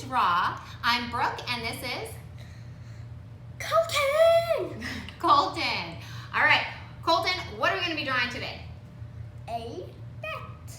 Draw. I'm Brooke, and this is Colton! Colton. All right, Colton, what are we going to be drawing today? A bat.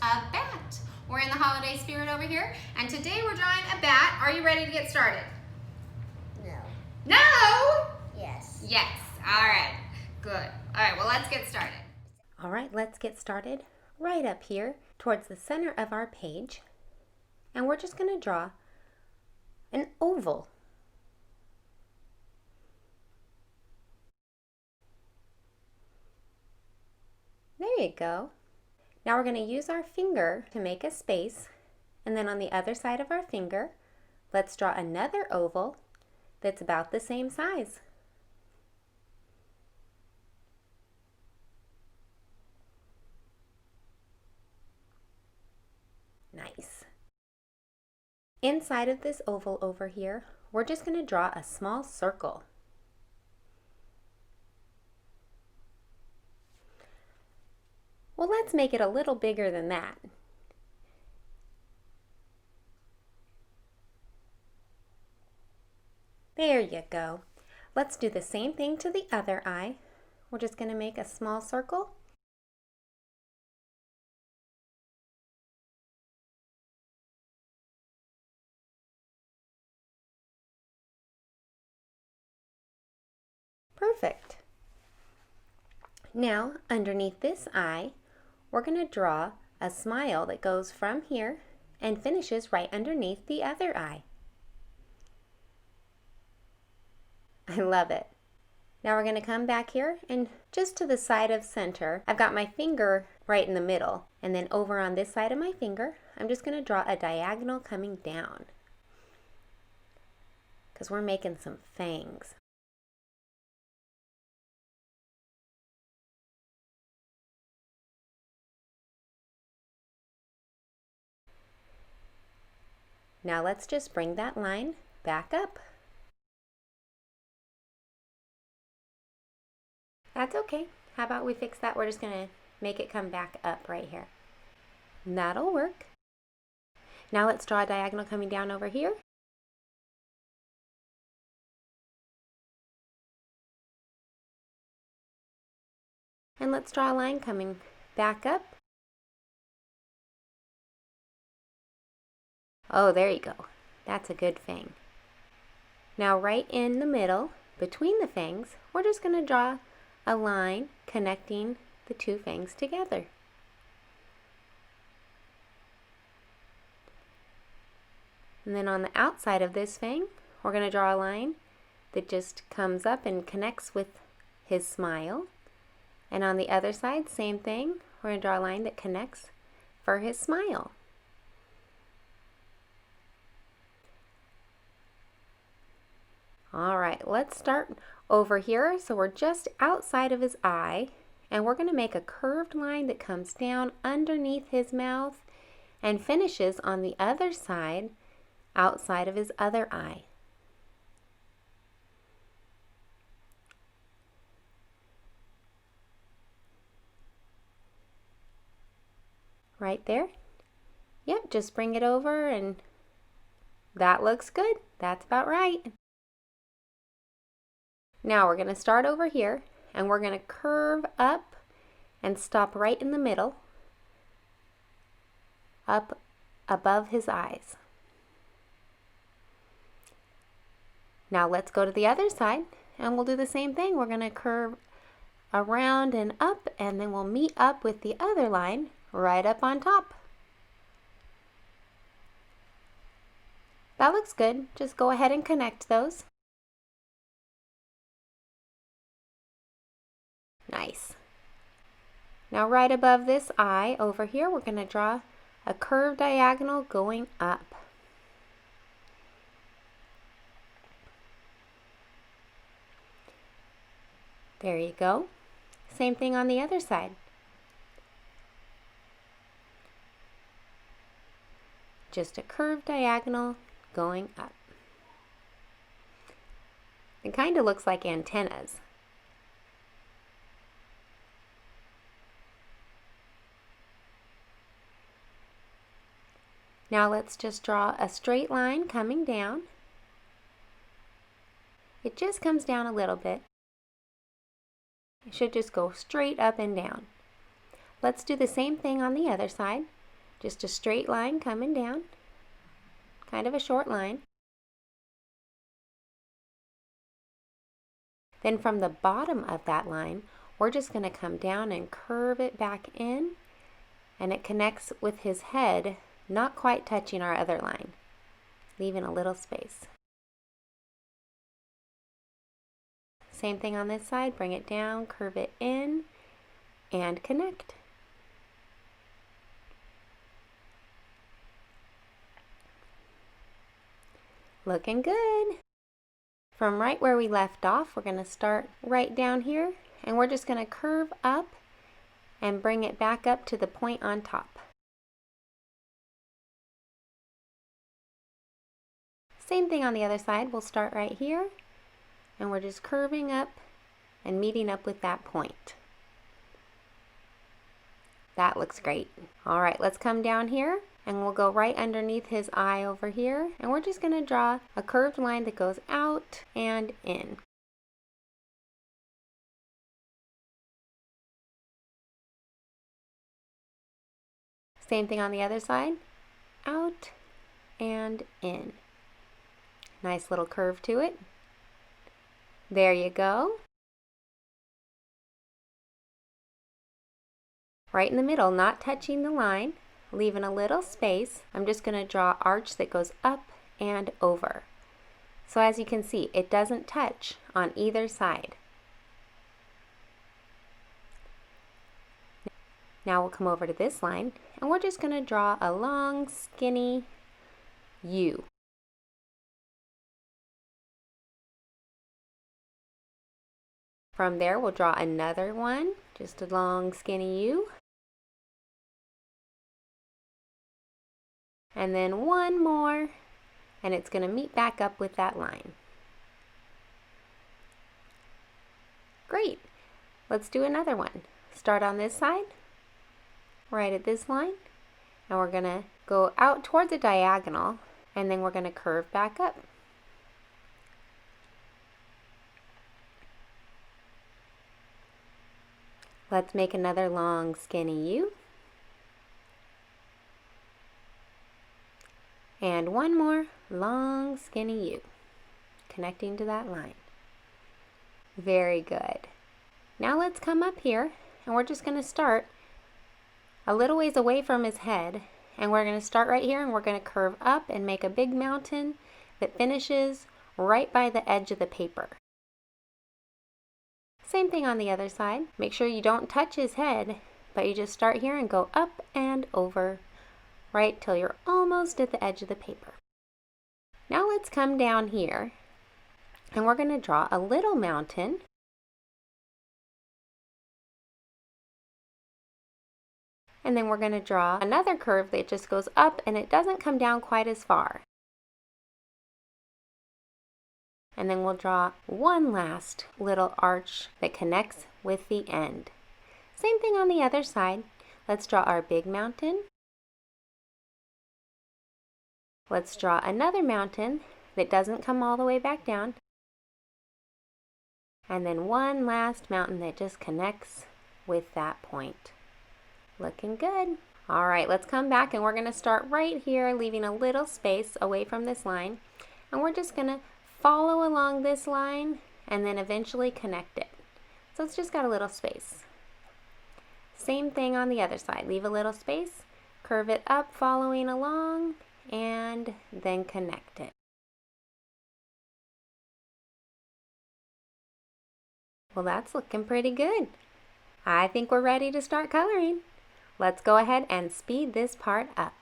A bat. We're in the holiday spirit over here, and today we're drawing a bat. Are you ready to get started? No. No? Yes. Yes. All right. Good. All right, well, let's get started. All right, let's get started right up here towards the center of our page. And we're just going to draw an oval. There you go. Now we're going to use our finger to make a space, and then on the other side of our finger, let's draw another oval that's about the same size. Nice. Inside of this oval over here, we're just going to draw a small circle. Well, let's make it a little bigger than that. There you go. Let's do the same thing to the other eye. We're just going to make a small circle. Perfect. Now, underneath this eye, we're going to draw a smile that goes from here and finishes right underneath the other eye. I love it. Now we're going to come back here and just to the side of center, I've got my finger right in the middle, and then over on this side of my finger, I'm just going to draw a diagonal coming down because we're making some fangs. Now let's just bring that line back up. That's okay. How about we fix that? We're just going to make it come back up right here. That'll work. Now let's draw a diagonal coming down over here. And let's draw a line coming back up. Oh, there you go. That's a good fang. Now right in the middle, between the fangs, we're just going to draw a line connecting the two fangs together. And then on the outside of this fang, we're going to draw a line that just comes up and connects with his smile. And on the other side, same thing. We're going to draw a line that connects for his smile. All right, let's start over here. So we're just outside of his eye, and we're going to make a curved line that comes down underneath his mouth and finishes on the other side, outside of his other eye. Right there. Yep, just bring it over and that looks good. That's about right. Now we're going to start over here and we're going to curve up and stop right in the middle, up above his eyes. Now let's go to the other side and we'll do the same thing. We're going to curve around and up, and then we'll meet up with the other line right up on top. That looks good. Just go ahead and connect those. Nice. Now right above this eye over here, we're going to draw a curved diagonal going up. There you go. Same thing on the other side. Just a curved diagonal going up. It kind of looks like antennas. Now let's just draw a straight line coming down. It just comes down a little bit. It should just go straight up and down. Let's do the same thing on the other side. Just a straight line coming down. Kind of a short line. Then from the bottom of that line, we're just going to come down and curve it back in, and it connects with his head, not quite touching our other line, leaving a little space. Same thing on this side, bring it down, curve it in, and connect. Looking good. From right where we left off, we're going to start right down here, and we're just going to curve up and bring it back up to the point on top. Same thing on the other side. We'll start right here, and we're just curving up and meeting up with that point. That looks great. All right, let's come down here, and we'll go right underneath his eye over here, and we're just going to draw a curved line that goes out and in. Same thing on the other side, out and in. Nice little curve to it. There you go. Right in the middle, not touching the line, leaving a little space. I'm just going to draw an arch that goes up and over. So as you can see, it doesn't touch on either side. Now we'll come over to this line, and we're just going to draw a long, skinny U. From there, we'll draw another one, just a long, skinny U. And then one more, and it's going to meet back up with that line. Great. Let's do another one. Start on this side, right at this line, and we're going to go out towards a diagonal, and then we're going to curve back up. Let's make another long, skinny U. And one more long, skinny U, connecting to that line. Very good. Now let's come up here, and we're just going to start a little ways away from his head, and we're going to start right here, and we're going to curve up and make a big mountain that finishes right by the edge of the paper. Same thing on the other side. Make sure you don't touch his head, but you just start here and go up and over, right till you're almost at the edge of the paper. Now let's come down here, and we're going to draw a little mountain. And then we're going to draw another curve that just goes up, and it doesn't come down quite as far. And then we'll draw one last little arch that connects with the end. Same thing on the other side. Let's draw our big mountain. Let's draw another mountain that doesn't come all the way back down. And then one last mountain that just connects with that point. Looking good. All right, let's come back, and we're going to start right here, leaving a little space away from this line. And we're just going to follow along this line and then eventually connect it. So it's just got a little space. Same thing on the other side. Leave a little space, curve it up following along, and then connect it. Well, that's looking pretty good. I think we're ready to start coloring. Let's go ahead and speed this part up.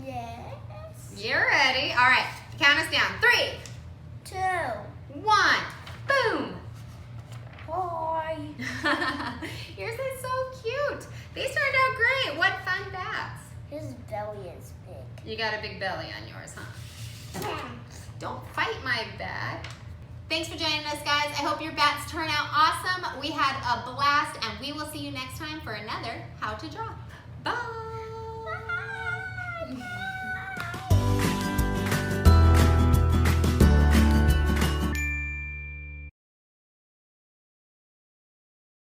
Yes. You're ready. All right, count us down. 3, 2, 1, Boom! Hi. Yours is so cute. These turned out great. What fun bats. His belly is big. You got a big belly on yours, huh? Don't fight my bat. Thanks for joining us, guys. I hope your bats turn out awesome. We had a blast, and we will see you next time for another How to Draw. Bye!